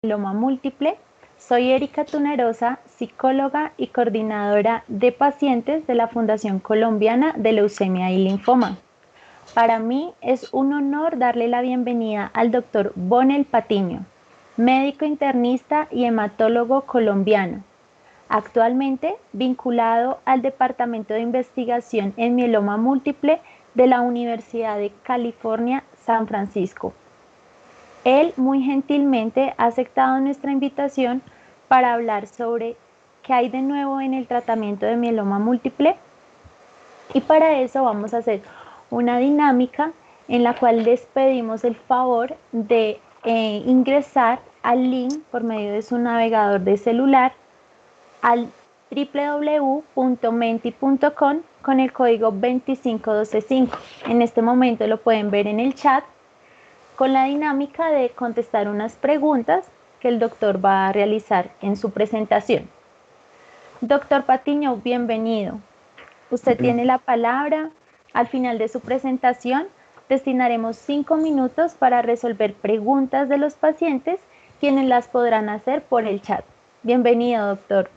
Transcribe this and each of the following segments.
Mieloma múltiple. Soy Erika Tunerosa, psicóloga y coordinadora de pacientes de la Fundación Colombiana de Leucemia y Linfoma. Para mí es un honor darle la bienvenida al doctor Bonel Patiño, médico internista y hematólogo colombiano, actualmente vinculado al Departamento de Investigación en Mieloma Múltiple de la Universidad de California, San Francisco. Él muy gentilmente ha aceptado nuestra invitación para hablar sobre qué hay de nuevo en el tratamiento de mieloma múltiple, y para eso vamos a hacer una dinámica en la cual les pedimos el favor de ingresar al link por medio de su navegador de celular al www.menti.com con el código 25125. En este momento lo pueden ver en el chat con la dinámica de contestar unas preguntas que el doctor va a realizar en su presentación. Doctor Patiño, bienvenido. Usted tiene la palabra. Al final de su presentación destinaremos 5 minutos para resolver preguntas de los pacientes, quienes las podrán hacer por el chat. Bienvenido, doctor.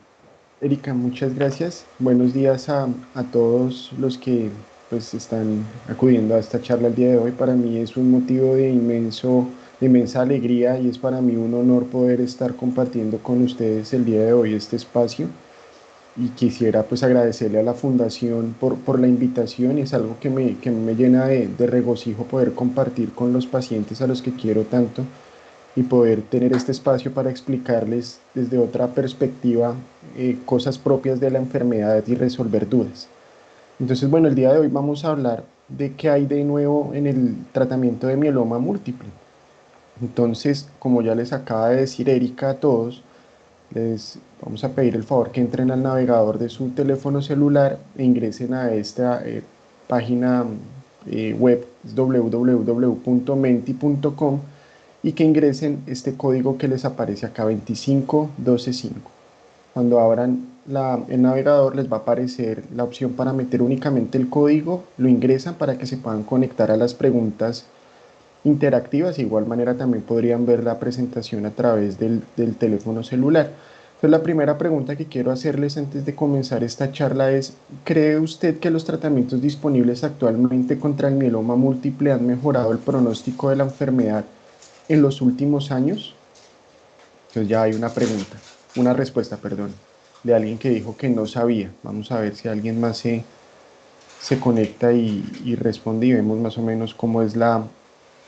Erika, muchas gracias. Buenos días a todos los que pues, están acudiendo a esta charla el día de hoy. Para mí es un motivo de inmensa alegría y es para mí un honor poder estar compartiendo con ustedes el día de hoy este espacio. Y quisiera pues agradecerle a la Fundación por la invitación, y es algo que me llena de regocijo poder compartir con los pacientes a los que quiero tanto y poder tener este espacio para explicarles desde otra perspectiva cosas propias de la enfermedad y resolver dudas. Entonces, bueno, el día de hoy vamos a hablar de qué hay de nuevo en el tratamiento de mieloma múltiple. Entonces, como ya les acaba de decir Erika a todos, les vamos a pedir el favor que entren al navegador de su teléfono celular e ingresen a esta página web www.menti.com y que ingresen este código que les aparece acá, 25125. Cuando abran el navegador les va a aparecer la opción para meter únicamente el código, lo ingresan para que se puedan conectar a las preguntas interactivas. De igual manera también podrían ver la presentación a través del teléfono celular. Entonces la primera pregunta que quiero hacerles antes de comenzar esta charla es: ¿cree usted que los tratamientos disponibles actualmente contra el mieloma múltiple han mejorado el pronóstico de la enfermedad en los últimos años? Entonces ya hay una respuesta, perdón, de alguien que dijo que no sabía. Vamos a ver si alguien más se conecta y responde, y vemos más o menos cómo es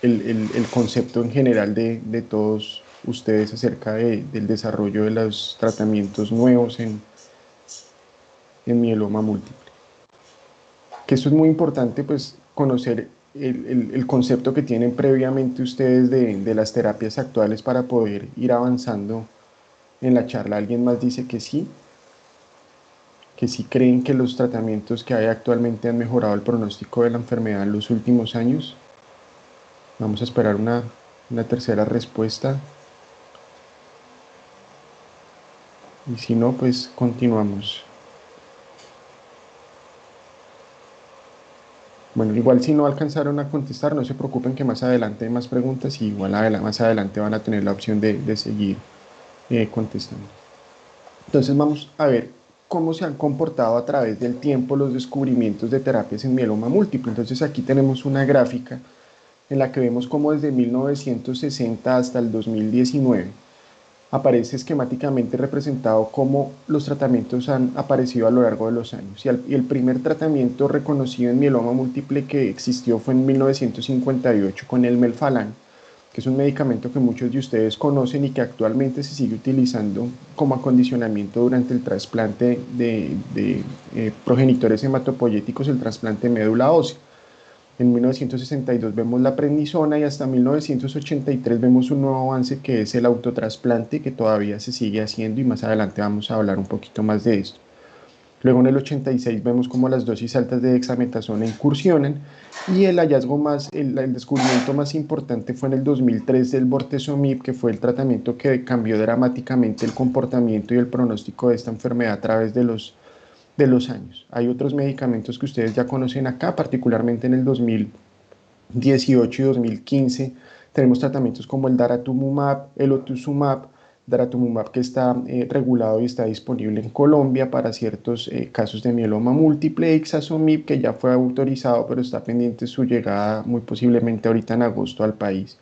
el concepto en general de todos ustedes acerca del desarrollo de los tratamientos nuevos en mieloma múltiple. Que eso es muy importante, pues, conocer el concepto que tienen previamente ustedes de las terapias actuales para poder ir avanzando en la charla. ¿Alguien más dice que sí creen que los tratamientos que hay actualmente han mejorado el pronóstico de la enfermedad en los últimos años? Vamos a esperar una tercera respuesta. Y si no, pues continuamos. Bueno, igual si no alcanzaron a contestar, no se preocupen que más adelante hay más preguntas y igual más adelante van a tener la opción de seguir contestando. Entonces vamos a ver cómo se han comportado a través del tiempo los descubrimientos de terapias en mieloma múltiple. Entonces aquí tenemos una gráfica en la que vemos cómo desde 1960 hasta el 2019 aparece esquemáticamente representado cómo los tratamientos han aparecido a lo largo de los años. Y el primer tratamiento reconocido en mieloma múltiple que existió fue en 1958 con el Melphalan, que es un medicamento que muchos de ustedes conocen y que actualmente se sigue utilizando como acondicionamiento durante el trasplante de progenitores hematopoyéticos, el trasplante de médula ósea. En 1962 vemos la prednisona y hasta 1983 vemos un nuevo avance que es el autotrasplante, que todavía se sigue haciendo y más adelante vamos a hablar un poquito más de esto. Luego en el 86 vemos cómo las dosis altas de dexametasona incursionan, y el descubrimiento más importante fue en el 2003 del bortezomib, que fue el tratamiento que cambió dramáticamente el comportamiento y el pronóstico de esta enfermedad a través de los años. Hay otros medicamentos que ustedes ya conocen acá, particularmente en el 2018 y 2015 Tenemos tratamientos como el daratumumab, el otuzumab, daratumumab que está regulado y está disponible en Colombia para ciertos casos de mieloma múltiple, ixazomib que ya fue autorizado pero está pendiente su llegada muy posiblemente ahorita en agosto al país.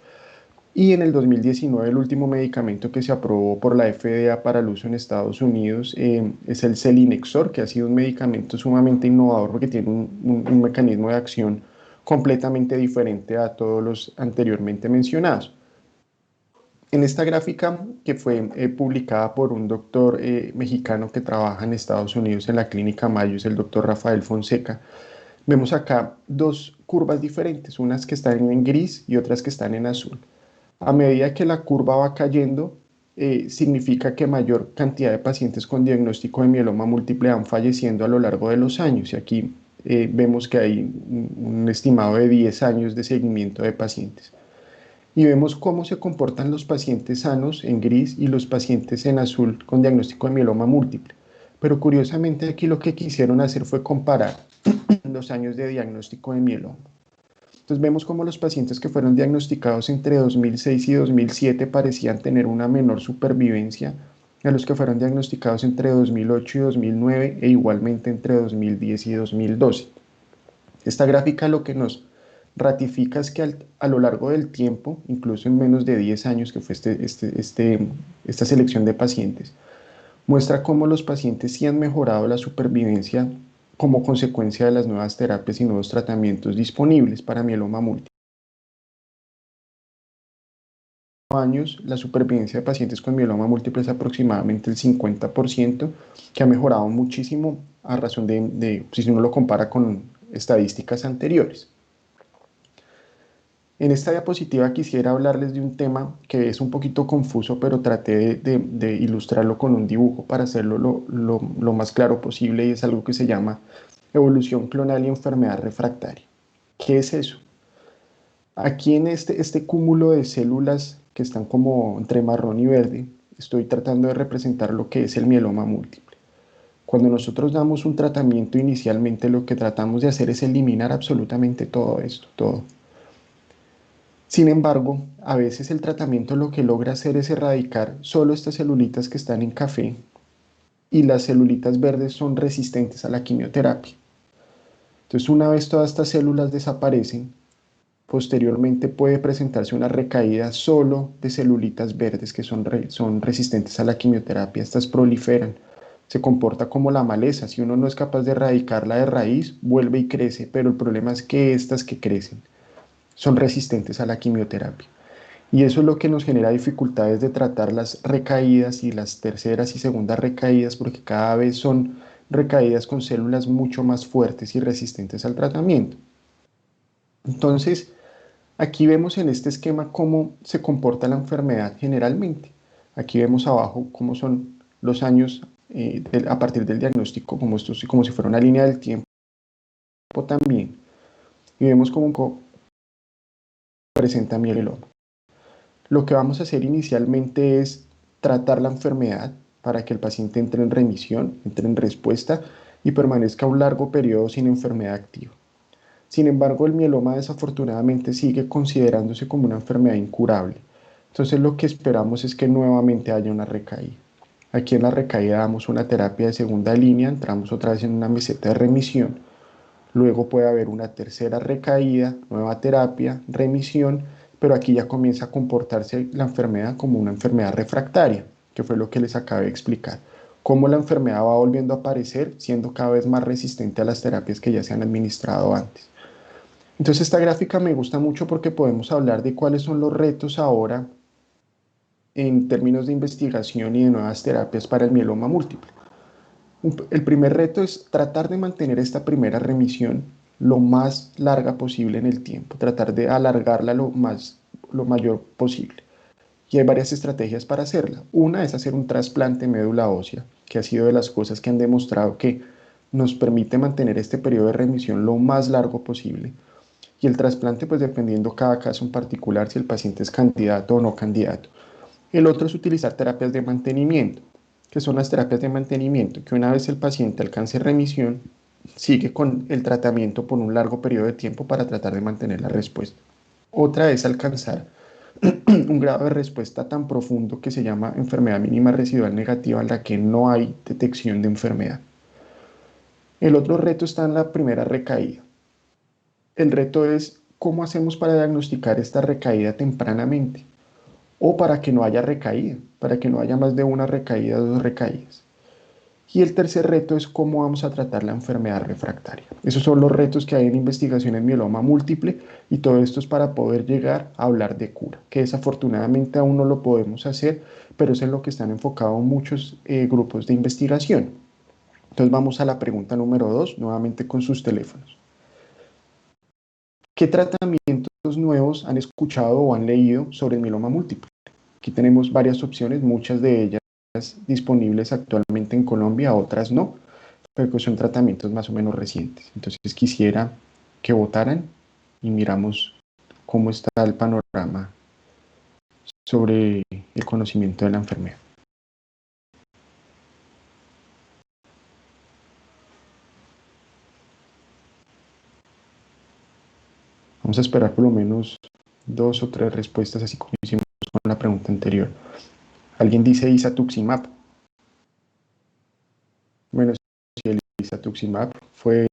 Y en el 2019 el último medicamento que se aprobó por la FDA para el uso en Estados Unidos es el selinexor, que ha sido un medicamento sumamente innovador porque tiene un mecanismo de acción completamente diferente a todos los anteriormente mencionados. En esta gráfica que fue publicada por un doctor mexicano que trabaja en Estados Unidos en la clínica Mayo, es el doctor Rafael Fonseca, vemos acá dos curvas diferentes, unas que están en gris y otras que están en azul. A medida que la curva va cayendo, significa que mayor cantidad de pacientes con diagnóstico de mieloma múltiple van falleciendo a lo largo de los años. Y aquí vemos que hay un estimado de 10 años de seguimiento de pacientes. Y vemos cómo se comportan los pacientes sanos en gris y los pacientes en azul con diagnóstico de mieloma múltiple. Pero curiosamente aquí lo que quisieron hacer fue comparar los años de diagnóstico de mieloma. Entonces vemos cómo los pacientes que fueron diagnosticados entre 2006 y 2007 parecían tener una menor supervivencia a los que fueron diagnosticados entre 2008 y 2009 e igualmente entre 2010 y 2012. Esta gráfica lo que nos ratifica es que a lo largo del tiempo, incluso en menos de 10 años que fue esta selección de pacientes, muestra cómo los pacientes sí han mejorado la supervivencia como consecuencia de las nuevas terapias y nuevos tratamientos disponibles para mieloma múltiple. Años, la supervivencia de pacientes con mieloma múltiple es aproximadamente el 50%, que ha mejorado muchísimo a razón si uno lo compara con estadísticas anteriores. En esta diapositiva quisiera hablarles de un tema que es un poquito confuso, pero traté de ilustrarlo con un dibujo para hacerlo lo más claro posible, y es algo que se llama evolución clonal y enfermedad refractaria. ¿Qué es eso? Aquí en este cúmulo de células que están como entre marrón y verde, estoy tratando de representar lo que es el mieloma múltiple. Cuando nosotros damos un tratamiento inicialmente, lo que tratamos de hacer es eliminar absolutamente todo esto, todo. Sin embargo, a veces el tratamiento lo que logra hacer es erradicar solo estas celulitas que están en café, y las celulitas verdes son resistentes a la quimioterapia. Entonces, una vez todas estas células desaparecen, posteriormente puede presentarse una recaída solo de celulitas verdes que son resistentes a la quimioterapia. Estas proliferan, se comporta como la maleza. Si uno no es capaz de erradicarla de raíz, vuelve y crece, pero el problema es que estas que crecen son resistentes a la quimioterapia. Y eso es lo que nos genera dificultades de tratar las recaídas y las terceras y segundas recaídas, porque cada vez son recaídas con células mucho más fuertes y resistentes al tratamiento. Entonces, aquí vemos en este esquema cómo se comporta la enfermedad generalmente. Aquí vemos abajo cómo son los años a partir del diagnóstico, como si fuera una línea del tiempo también. Y vemos cómo presenta mieloma. Lo que vamos a hacer inicialmente es tratar la enfermedad para que el paciente entre en remisión, entre en respuesta y permanezca un largo periodo sin enfermedad activa. Sin embargo, el mieloma desafortunadamente sigue considerándose como una enfermedad incurable. Entonces lo que esperamos es que nuevamente haya una recaída. Aquí en la recaída damos una terapia de segunda línea, entramos otra vez en una meseta de remisión. Luego puede haber una tercera recaída, nueva terapia, remisión, pero aquí ya comienza a comportarse la enfermedad como una enfermedad refractaria, que fue lo que les acabé de explicar. Cómo la enfermedad va volviendo a aparecer, siendo cada vez más resistente a las terapias que ya se han administrado antes. Entonces esta gráfica me gusta mucho porque podemos hablar de cuáles son los retos ahora en términos de investigación y de nuevas terapias para el mieloma múltiple. El primer reto es tratar de mantener esta primera remisión lo más larga posible en el tiempo, tratar de alargarla lo mayor posible. Y hay varias estrategias para hacerla. Una es hacer un trasplante de médula ósea, que ha sido de las cosas que han demostrado que nos permite mantener este periodo de remisión lo más largo posible. Y el trasplante, pues dependiendo cada caso en particular, si el paciente es candidato o no candidato. El otro es utilizar terapias de mantenimiento, que son las terapias de mantenimiento, que una vez el paciente alcance remisión, sigue con el tratamiento por un largo periodo de tiempo para tratar de mantener la respuesta. Otra es alcanzar un grado de respuesta tan profundo que se llama enfermedad mínima residual negativa, en la que no hay detección de enfermedad. El otro reto está en la primera recaída. El reto es cómo hacemos para diagnosticar esta recaída tempranamente o para que no haya recaída, para que no haya más de una recaída o dos recaídas. Y el tercer reto es cómo vamos a tratar la enfermedad refractaria. Esos son los retos que hay en investigación en mieloma múltiple, y todo esto es para poder llegar a hablar de cura, que desafortunadamente aún no lo podemos hacer, pero es en lo que están enfocados muchos grupos de investigación. Entonces vamos a la pregunta número 2, nuevamente con sus teléfonos. ¿Qué tratamientos nuevos han escuchado o han leído sobre el mieloma múltiple? Aquí tenemos varias opciones, muchas de ellas disponibles actualmente en Colombia, otras no, pero que son tratamientos más o menos recientes. Entonces quisiera que votaran y miramos cómo está el panorama sobre el conocimiento de la enfermedad. Vamos a esperar por lo menos 2 o 3 respuestas, así como hicimos con la pregunta anterior. Alguien dice isatuximab. Bueno, si el isatuximab fue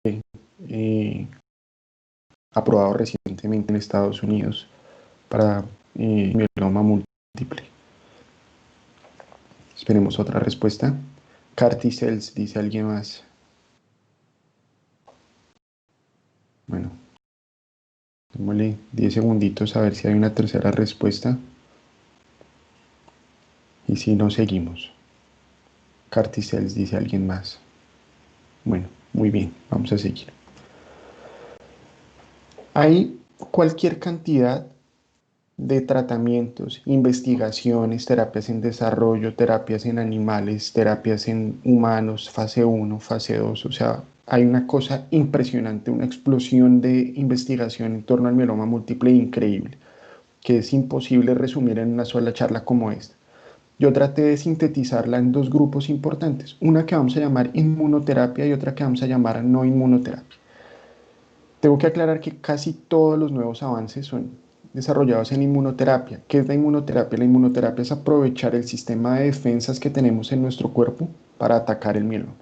aprobado recientemente en Estados Unidos para mieloma múltiple. Esperemos otra respuesta. Carticels, dice alguien más. Bueno, démosle 10 segunditos a ver si hay una tercera respuesta. Y si no, seguimos. Carticels, dice alguien más. Bueno, muy bien, vamos a seguir. Hay cualquier cantidad de tratamientos, investigaciones, terapias en desarrollo, terapias en animales, terapias en humanos, fase 1, fase 2, o sea, hay una cosa impresionante, una explosión de investigación en torno al mieloma múltiple increíble, que es imposible resumir en una sola charla como esta. Yo traté de sintetizarla en 2 grupos importantes, una que vamos a llamar inmunoterapia y otra que vamos a llamar no inmunoterapia. Tengo que aclarar que casi todos los nuevos avances son desarrollados en inmunoterapia. ¿Qué es la inmunoterapia? La inmunoterapia es aprovechar el sistema de defensas que tenemos en nuestro cuerpo para atacar el mieloma.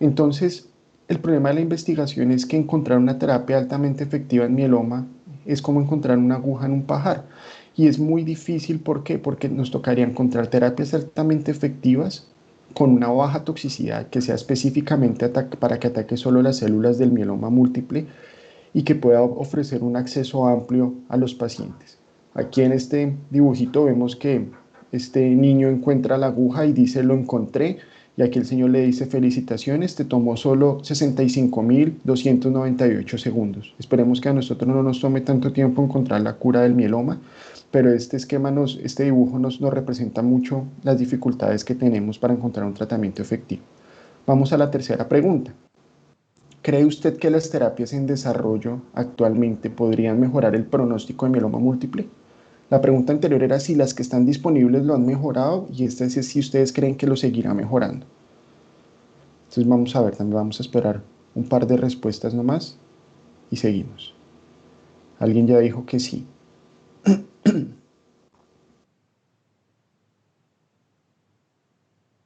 Entonces, el problema de la investigación es que encontrar una terapia altamente efectiva en mieloma es como encontrar una aguja en un pajar. Y es muy difícil, ¿por qué? Porque nos tocaría encontrar terapias altamente efectivas con una baja toxicidad, que sea específicamente para que ataque solo las células del mieloma múltiple y que pueda ofrecer un acceso amplio a los pacientes. Aquí en este dibujito vemos que este niño encuentra la aguja y dice lo encontré, y aquí el señor le dice felicitaciones, te tomó solo 65.298 segundos. Esperemos que a nosotros no nos tome tanto tiempo encontrar la cura del mieloma, pero este dibujo nos representa mucho las dificultades que tenemos para encontrar un tratamiento efectivo. Vamos a la tercera pregunta. ¿Cree usted que las terapias en desarrollo actualmente podrían mejorar el pronóstico de mieloma múltiple? La pregunta anterior era si las que están disponibles lo han mejorado, y esta es si ustedes creen que lo seguirá mejorando. Entonces vamos a ver, también vamos a esperar un par de respuestas nomás y seguimos. Alguien ya dijo que sí.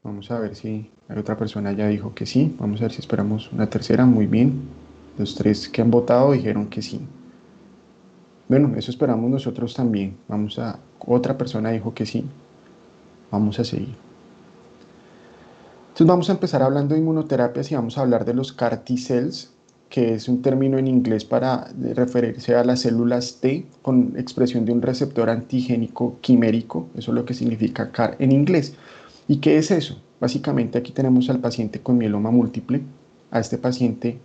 Vamos a ver si hay otra persona ya dijo que sí. Vamos a ver si esperamos una tercera. Muy bien. Los 3 que han votado dijeron que sí. Bueno, eso esperamos nosotros también. Otra persona dijo que sí. Vamos a seguir. Entonces vamos a empezar hablando de inmunoterapias y vamos a hablar de los CAR T-cells, que es un término en inglés para referirse a las células T con expresión de un receptor antigénico quimérico. Eso es lo que significa CAR en inglés. ¿Y qué es eso? Básicamente aquí tenemos al paciente con mieloma múltiple. A este paciente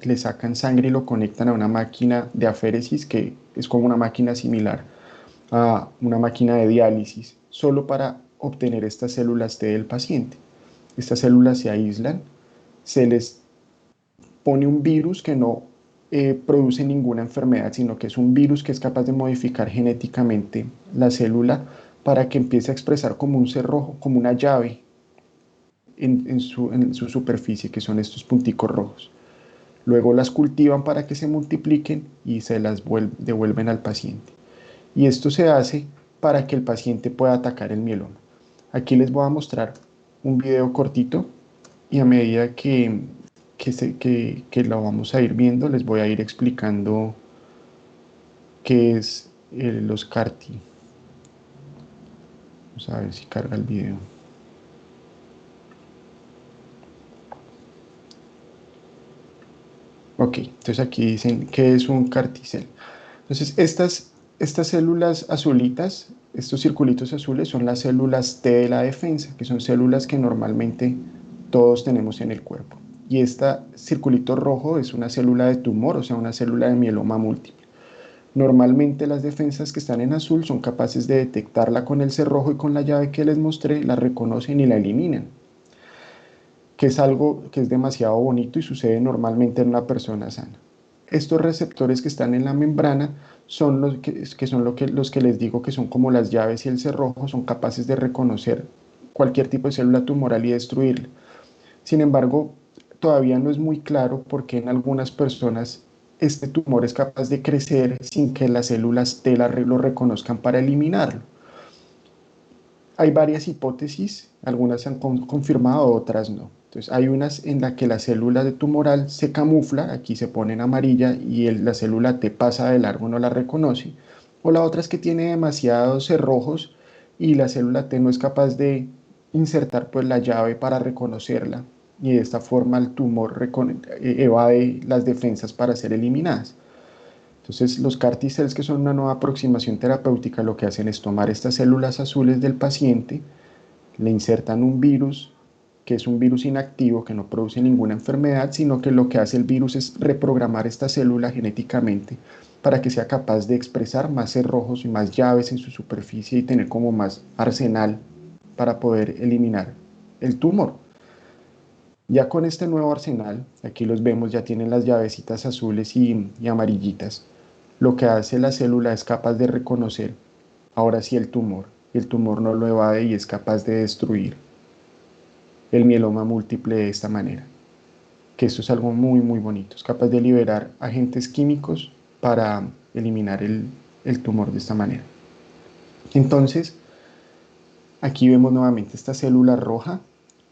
le sacan sangre y lo conectan a una máquina de aféresis, que es como una máquina similar a una máquina de diálisis, solo para obtener estas células T del paciente. Estas células se aíslan, se les pone un virus que no produce ninguna enfermedad, sino que es un virus que es capaz de modificar genéticamente la célula para que empiece a expresar como un cerrojo, como una llave en su superficie, que son estos punticos rojos. Luego las cultivan para que se multipliquen y se las devuelven al paciente. Y esto se hace para que el paciente pueda atacar el mieloma. Aquí les voy a mostrar un video cortito y a medida que lo vamos a ir viendo, les voy a ir explicando qué es los CAR-T. Vamos a ver si carga el video. Ok, entonces aquí dicen qué es un CAR-T-cell. Entonces estas células azulitas, estos circulitos azules son las células T de la defensa, que son células que normalmente todos tenemos en el cuerpo. Y este circulito rojo es una célula de tumor, o sea, una célula de mieloma múltiple. Normalmente las defensas que están en azul son capaces de detectarla con el cerrojo y con la llave que les mostré, la reconocen y la eliminan, que es algo que es demasiado bonito y sucede normalmente en una persona sana. Estos receptores que están en la membrana son los que les digo que son como las llaves y el cerrojo, son capaces de reconocer cualquier tipo de célula tumoral y destruirla. Sin embargo, todavía no es muy claro por qué en algunas personas este tumor es capaz de crecer sin que las células T lo reconozcan para eliminarlo. Hay varias hipótesis, algunas se han confirmado, otras no. Entonces, hay unas en las que la célula de tumoral se camufla, aquí se pone en amarilla y la célula T pasa de largo, no la reconoce. O la otra es que tiene demasiados cerrojos y la célula T no es capaz de insertar pues la llave para reconocerla y de esta forma el tumor evade las defensas para ser eliminadas. Entonces, los CAR T-cells, que son una nueva aproximación terapéutica, lo que hacen es tomar estas células azules del paciente, le insertan un virus, que es un virus inactivo, que no produce ninguna enfermedad, sino que lo que hace el virus es reprogramar esta célula genéticamente para que sea capaz de expresar más cerrojos y más llaves en su superficie y tener como más arsenal para poder eliminar el tumor. Ya con este nuevo arsenal, aquí los vemos, ya tienen las llavecitas azules y amarillitas. Lo que hace la célula es capaz de reconocer ahora sí el tumor. El tumor no lo evade y es capaz de destruir el mieloma múltiple de esta manera. Que esto es algo muy, muy bonito. Es capaz de liberar agentes químicos para eliminar el tumor de esta manera. Entonces, aquí vemos nuevamente esta célula roja,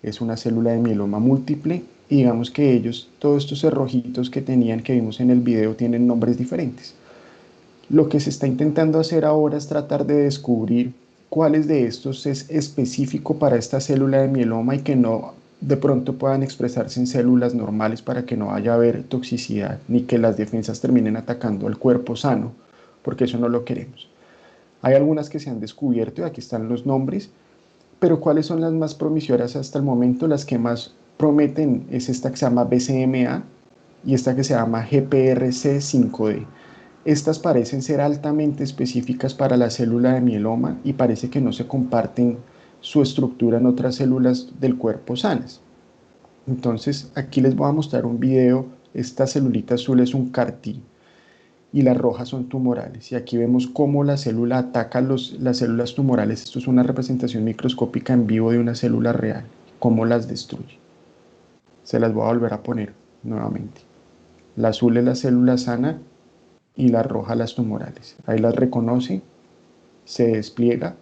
es una célula de mieloma múltiple, y digamos que ellos, todos estos cerrojitos que tenían, que vimos en el video, tienen nombres diferentes. Lo que se está intentando hacer ahora es tratar de descubrir cuáles de estos es específico para esta célula de mieloma y que no de pronto puedan expresarse en células normales para que no vaya a haber toxicidad ni que las defensas terminen atacando al cuerpo sano, porque eso no lo queremos. Hay algunas que se han descubierto y aquí están los nombres, pero ¿cuáles son las más promisorias hasta el momento? Las que más prometen es esta que se llama BCMA y esta que se llama GPRC5D. Estas parecen ser altamente específicas para la célula de mieloma y parece que no se comparten su estructura en otras células del cuerpo sanas. Entonces, aquí les voy a mostrar un video. Esta celulita azul es un CAR-T y las rojas son tumorales. Y aquí vemos cómo la célula ataca las células tumorales. Esto es una representación microscópica en vivo de una célula real, cómo las destruye. Se las voy a volver a poner nuevamente. La azul es la célula sana y la roja las tumorales. Ahí las reconoce, se despliega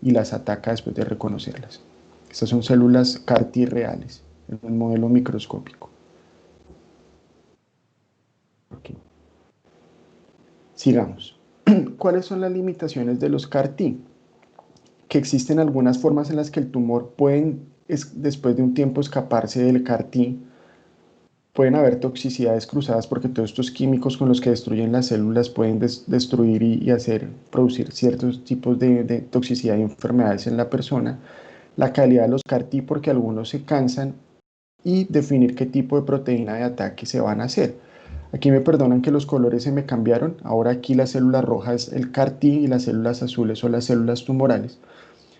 y las ataca después de reconocerlas. Estas son células CAR-T reales en un modelo microscópico. Okay. Sigamos. ¿Cuáles son las limitaciones de los CAR-T? Que existen algunas formas en las que el tumor puede, después de un tiempo, escaparse del CAR-T. Pueden haber toxicidades cruzadas porque todos estos químicos con los que destruyen las células pueden destruir y producir ciertos tipos de toxicidad y enfermedades en la persona. La calidad de los CAR-T porque algunos se cansan y definir qué tipo de proteína de ataque se van a hacer. Aquí me perdonan que los colores se me cambiaron. Ahora aquí la célula roja es el CAR-T y las células azules son las células tumorales.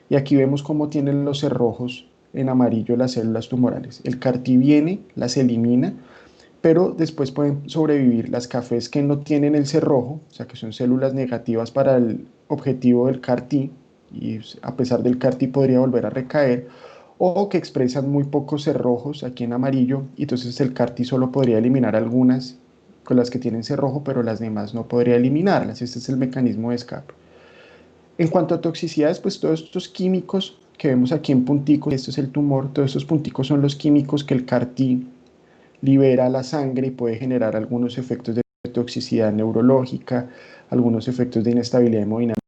Y aquí vemos cómo tienen los cerrojos en amarillo las células tumorales. El CAR-T viene, las elimina, pero después pueden sobrevivir las cafés que no tienen el cerrojo, o sea que son células negativas para el objetivo del CAR-T, y a pesar del CAR-T podría volver a recaer, o que expresan muy pocos cerrojos aquí en amarillo, y entonces el CAR-T solo podría eliminar algunas con las que tienen cerrojo, pero las demás no podría eliminarlas. Este es el mecanismo de escape. En cuanto a toxicidades, pues todos estos químicos que vemos aquí en punticos, esto es el tumor, todos estos punticos son los químicos que el CAR-T libera a la sangre y puede generar algunos efectos de toxicidad neurológica, algunos efectos de inestabilidad hemodinámica,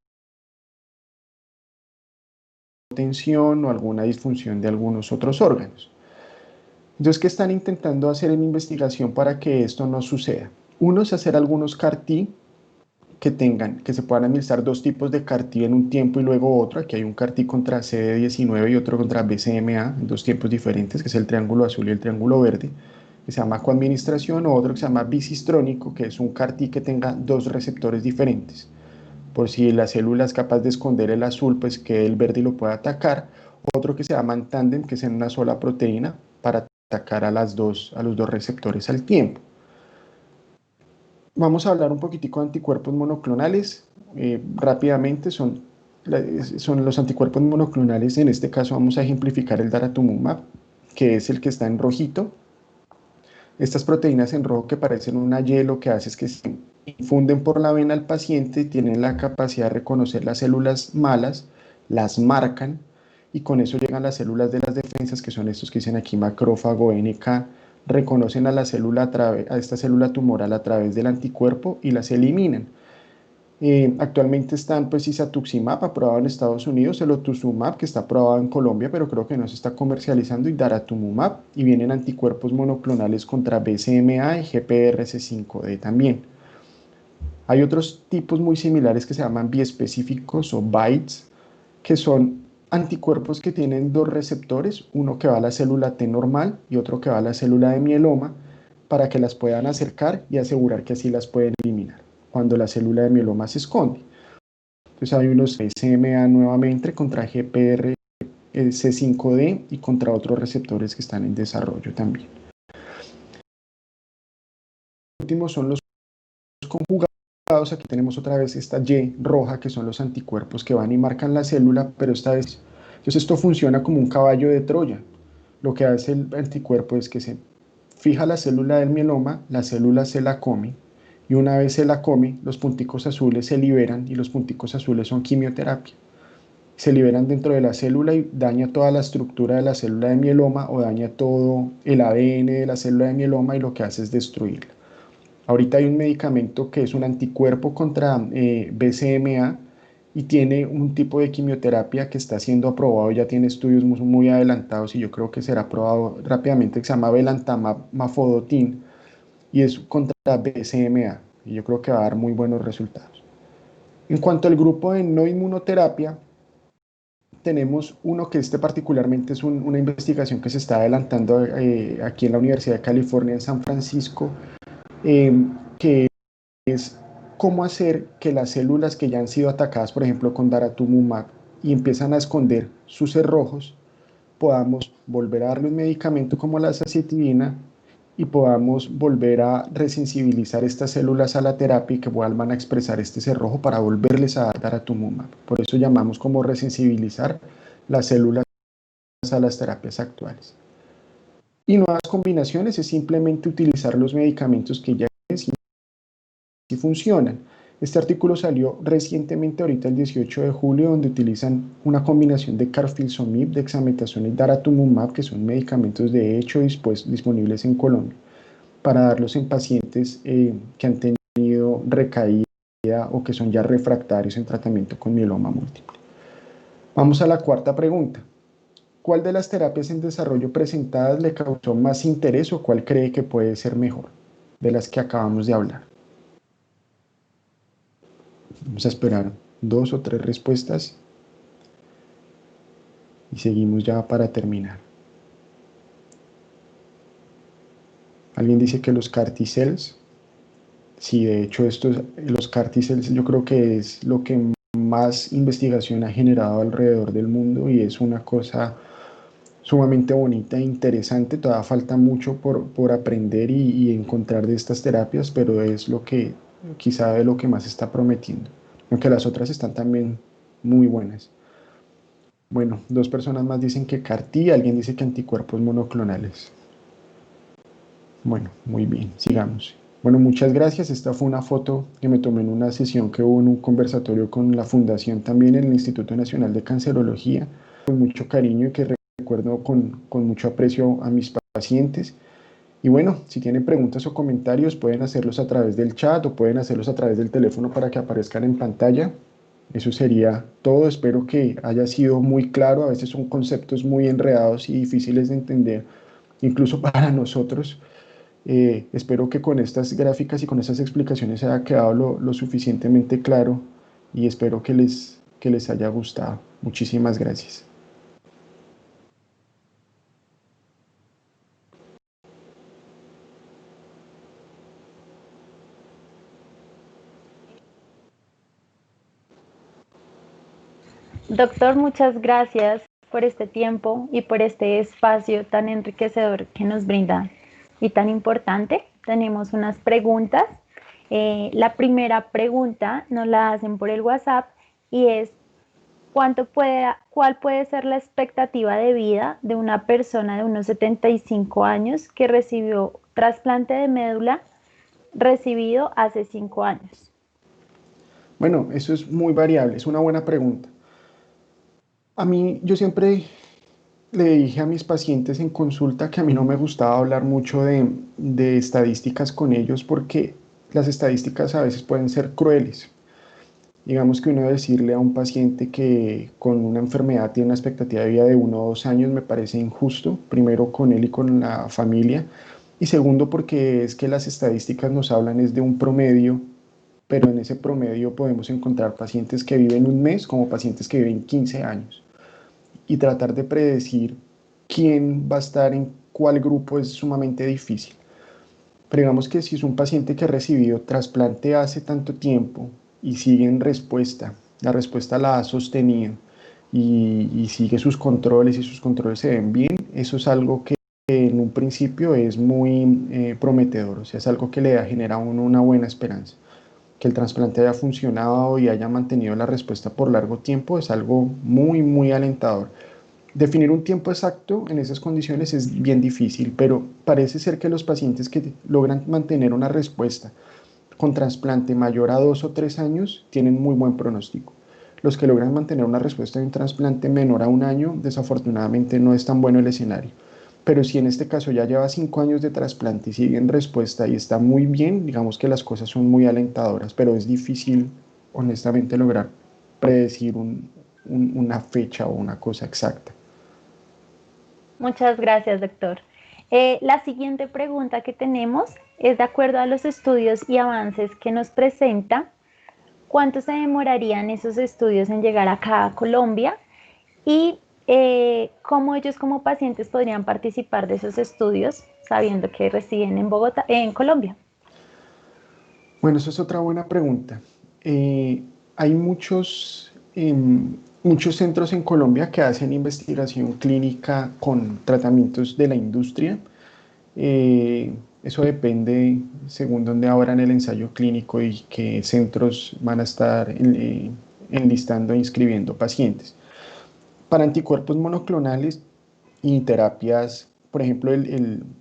tensión o alguna disfunción de algunos otros órganos. Entonces, ¿qué están intentando hacer en investigación para que esto no suceda? Uno es hacer algunos CAR-T que se puedan administrar dos tipos de CAR-T en un tiempo y luego otro. Aquí hay un CAR-T contra CD19 y otro contra BCMA en dos tiempos diferentes, que es el triángulo azul y el triángulo verde, que se llama coadministración, o otro que se llama bicistrónico, que es un CAR-T que tenga dos receptores diferentes. Por si la célula es capaz de esconder el azul, pues que el verde lo pueda atacar. Otro que se llama en tándem, que es en una sola proteína, para atacar a los dos receptores al tiempo. Vamos a hablar un poquitico de anticuerpos monoclonales. Rápidamente son los anticuerpos monoclonales. En este caso vamos a ejemplificar el daratumumab, que es el que está en rojito. Estas proteínas en rojo que parecen una Y, lo que hace es que se infunden por la vena al paciente, tienen la capacidad de reconocer las células malas, las marcan y con eso llegan las células de las defensas, que son estos que dicen aquí macrófago, NK, reconocen a la célula a esta célula tumoral a través del anticuerpo y las eliminan. Actualmente están pues isatuximab aprobado en Estados Unidos, el otuzumab que está aprobado en Colombia, pero creo que no se está comercializando, y daratumumab, y vienen anticuerpos monoclonales contra BCMA y GPRC5D también. Hay otros tipos muy similares que se llaman biespecíficos o BiTEs, que son anticuerpos que tienen dos receptores, uno que va a la célula T normal y otro que va a la célula de mieloma, para que las puedan acercar y asegurar que así las pueden eliminar cuando la célula de mieloma se esconde. Entonces hay unos SMA nuevamente contra GPRC5D y contra otros receptores que están en desarrollo también. Los últimos son los conjugados. Aquí tenemos otra vez esta Y roja, que son los anticuerpos que van y marcan la célula, pero esta vez, entonces esto funciona como un caballo de Troya. Lo que hace el anticuerpo es que se fija la célula del mieloma, la célula se la come, y una vez se la come, los punticos azules se liberan, y los punticos azules son quimioterapia. Se liberan dentro de la célula y daña toda la estructura de la célula de mieloma o daña todo el ADN de la célula de mieloma y lo que hace es destruirla. Ahorita hay un medicamento que es un anticuerpo contra BCMA y tiene un tipo de quimioterapia que está siendo aprobado, ya tiene estudios muy adelantados y yo creo que será aprobado rápidamente, que se llama belantamab mafodotin y es contra BCMA y yo creo que va a dar muy buenos resultados. En cuanto al grupo de no inmunoterapia, tenemos uno que particularmente es una investigación que se está adelantando aquí en la Universidad de California en San Francisco, que es cómo hacer que las células que ya han sido atacadas, por ejemplo, con daratumumab, y empiezan a esconder sus cerrojos, podamos volver a darle un medicamento como la azacitidina y podamos volver a resensibilizar estas células a la terapia y que vuelvan a expresar este cerrojo para volverles a dar daratumumab. Por eso llamamos como resensibilizar las células a las terapias actuales. Y nuevas combinaciones es simplemente utilizar los medicamentos que ya existen y funcionan. Este artículo salió recientemente, ahorita el 18 de julio, donde utilizan una combinación de carfilzomib, dexametasona y daratumumab, que son medicamentos de hecho disponibles en Colombia, para darlos en pacientes que han tenido recaída o que son ya refractarios en tratamiento con mieloma múltiple. Vamos a la cuarta pregunta. ¿Cuál de las terapias en desarrollo presentadas le causó más interés o cuál cree que puede ser mejor de las que acabamos de hablar? Vamos a esperar 2 o 3 respuestas y seguimos ya para terminar. Alguien dice que los CAR T-cells. Sí, de hecho los CAR T-cells yo creo que es lo que más investigación ha generado alrededor del mundo y es una cosa sumamente bonita e interesante. Todavía falta mucho por aprender y encontrar de estas terapias, pero es lo que quizá de lo que más está prometiendo, aunque las otras están también muy buenas. Bueno, 2 personas más dicen que CAR-T, alguien dice que anticuerpos monoclonales. Bueno, muy bien, sigamos. Bueno, muchas gracias. Esta fue una foto que me tomé en una sesión que hubo en un conversatorio con la Fundación también en el Instituto Nacional de Cancerología, con mucho cariño y que recuerdo con mucho aprecio a mis pacientes. Y bueno, si tienen preguntas o comentarios, pueden hacerlos a través del chat o pueden hacerlos a través del teléfono para que aparezcan en pantalla. Eso sería todo. Espero que haya sido muy claro. A veces son conceptos muy enredados y difíciles de entender, incluso para nosotros. Espero que con estas gráficas y con estas explicaciones haya quedado lo suficientemente claro y espero que les haya gustado. Muchísimas gracias. Doctor, muchas gracias por este tiempo y por este espacio tan enriquecedor que nos brinda y tan importante. Tenemos unas preguntas. La primera pregunta nos la hacen por el WhatsApp y es, ¿cuál puede ser la expectativa de vida de una persona de unos 75 años que recibió trasplante de médula recibido hace 5 años? Bueno, eso es muy variable, es una buena pregunta. A mí, yo siempre le dije a mis pacientes en consulta que a mí no me gustaba hablar mucho de estadísticas con ellos porque las estadísticas a veces pueden ser crueles. Digamos que uno decirle a un paciente que con una enfermedad tiene una expectativa de vida de 1 o 2 años me parece injusto, primero con él y con la familia, y segundo porque es que las estadísticas nos hablan es de un promedio, pero en ese promedio podemos encontrar pacientes que viven un mes como pacientes que viven 15 años y tratar de predecir quién va a estar en cuál grupo es sumamente difícil. Pero digamos que si es un paciente que ha recibido trasplante hace tanto tiempo y sigue en respuesta, la respuesta la ha sostenido y sigue sus controles y sus controles se ven bien, eso es algo que en un principio es muy prometedor, o sea, es algo que le genera a uno una buena esperanza. Que el trasplante haya funcionado y haya mantenido la respuesta por largo tiempo es algo muy, muy alentador. Definir un tiempo exacto en esas condiciones es bien difícil, pero parece ser que los pacientes que logran mantener una respuesta con trasplante mayor a 2 o 3 años tienen muy buen pronóstico. Los que logran mantener una respuesta de un trasplante menor a 1 año, desafortunadamente no es tan bueno el escenario. Pero si en este caso ya lleva 5 años de trasplante y sigue en respuesta y está muy bien, digamos que las cosas son muy alentadoras, pero es difícil, honestamente, lograr predecir una fecha o una cosa exacta. Muchas gracias, doctor. La siguiente pregunta que tenemos es de acuerdo a los estudios y avances que nos presenta, ¿cuánto se demorarían esos estudios en llegar acá a Colombia? Y cómo ellos como pacientes podrían participar de esos estudios sabiendo que residen en Bogotá, en Colombia. Bueno, eso es otra buena pregunta. Hay muchos centros en Colombia que hacen investigación clínica con tratamientos de la industria. Eh, Eso depende según dónde abran el ensayo clínico y qué centros van a estar enlistando e inscribiendo pacientes. Para anticuerpos monoclonales y terapias, por ejemplo,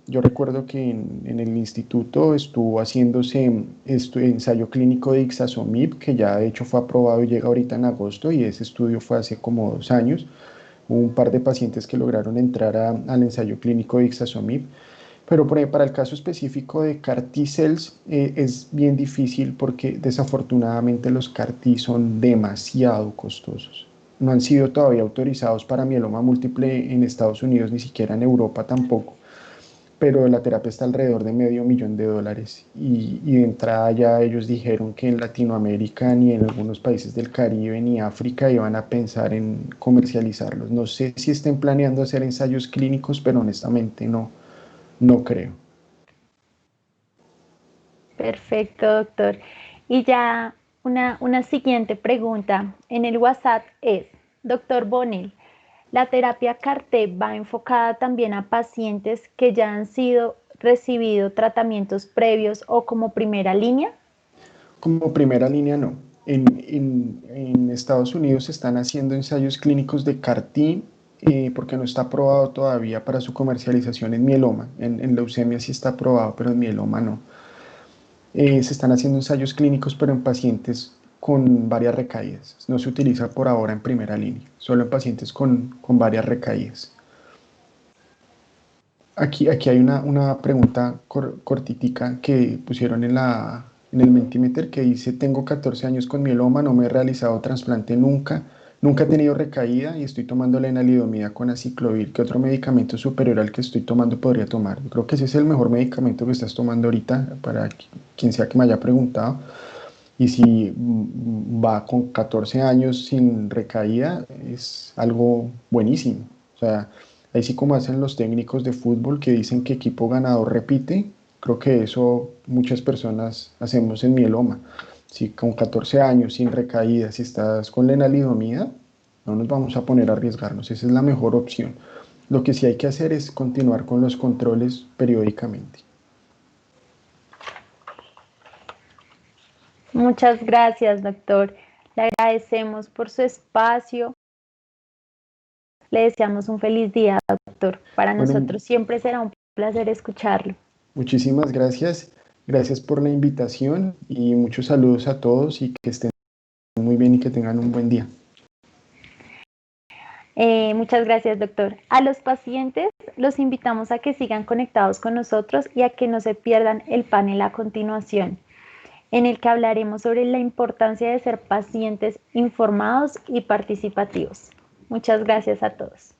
yo recuerdo que en el instituto estuvo haciéndose ensayo clínico de Ixazomib, que ya de hecho fue aprobado y llega ahorita en agosto, y ese estudio fue hace como 2 años. Hubo un par de pacientes que lograron entrar al ensayo clínico de Ixazomib, pero para el caso específico de CAR T-cells es bien difícil porque desafortunadamente los CAR T son demasiado costosos. No han sido todavía autorizados para mieloma múltiple en Estados Unidos, ni siquiera en Europa tampoco, pero la terapia está alrededor de $500,000 y de entrada ya ellos dijeron que en Latinoamérica ni en algunos países del Caribe ni África iban a pensar en comercializarlos. No sé si estén planeando hacer ensayos clínicos, pero honestamente no creo. Perfecto, doctor. Y ya una siguiente pregunta en el WhatsApp es, doctor Bonel, ¿la terapia CAR-T va enfocada también a pacientes que ya han sido recibido tratamientos previos o como primera línea? Como primera línea, no. En Estados Unidos se están haciendo ensayos clínicos de CAR-T porque no está aprobado todavía para su comercialización en mieloma. En leucemia sí está aprobado, pero en mieloma no. Se están haciendo ensayos clínicos, pero en pacientes con varias recaídas. No se utiliza por ahora en primera línea, solo en pacientes con varias recaídas. Aquí hay una pregunta cortitica que pusieron en el Mentimeter que dice, tengo 14 años con mieloma, no me he realizado trasplante nunca, nunca he tenido recaída y estoy tomando lenalidomida con aciclovir. ¿Qué otro medicamento superior al que estoy tomando podría tomar? Yo creo que ese es el mejor medicamento que estás tomando ahorita para quien sea que me haya preguntado. Y si va con 14 años sin recaída, es algo buenísimo. O sea, ahí sí como hacen los técnicos de fútbol que dicen que equipo ganador repite, creo que eso muchas personas hacemos en mieloma. Si con 14 años sin recaída, si estás con lenalidomida, no nos vamos a poner a arriesgarnos. Esa es la mejor opción. Lo que sí hay que hacer es continuar con los controles periódicamente. Muchas gracias, doctor. Le agradecemos por su espacio. Le deseamos un feliz día, doctor. Para Bueno, nosotros siempre será un placer escucharlo. muchísimas gracias. Gracias por la invitación y muchos saludos a todos y que estén muy bien y que tengan un buen día. Muchas gracias, doctor. A los pacientes los invitamos a que sigan conectados con nosotros y a que no se pierdan el panel a continuación, en el que hablaremos sobre la importancia de ser pacientes informados y participativos. Muchas gracias a todos.